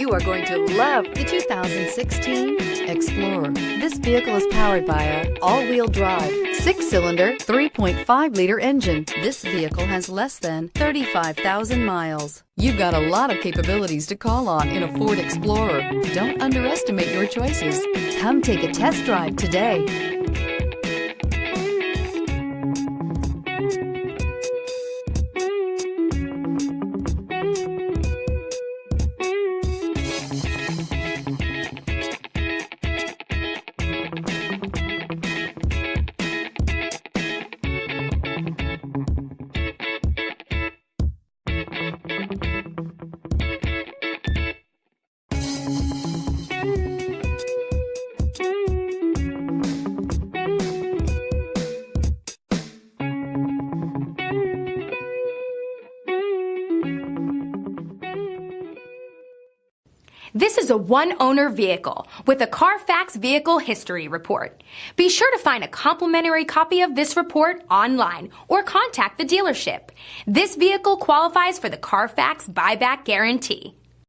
You are going to love the 2016 Explorer. This vehicle is powered by a all-wheel drive, 6-cylinder, 3.5-liter engine. This vehicle has less than 35,000 miles. You've got a lot of capabilities to call on in a Ford Explorer. Don't underestimate your choices. Come take a test drive today. This is a one-owner vehicle with a CARFAX Vehicle History Report. Be sure to find a complimentary copy of this report online or contact the dealership. This vehicle qualifies for the CARFAX Buyback Guarantee.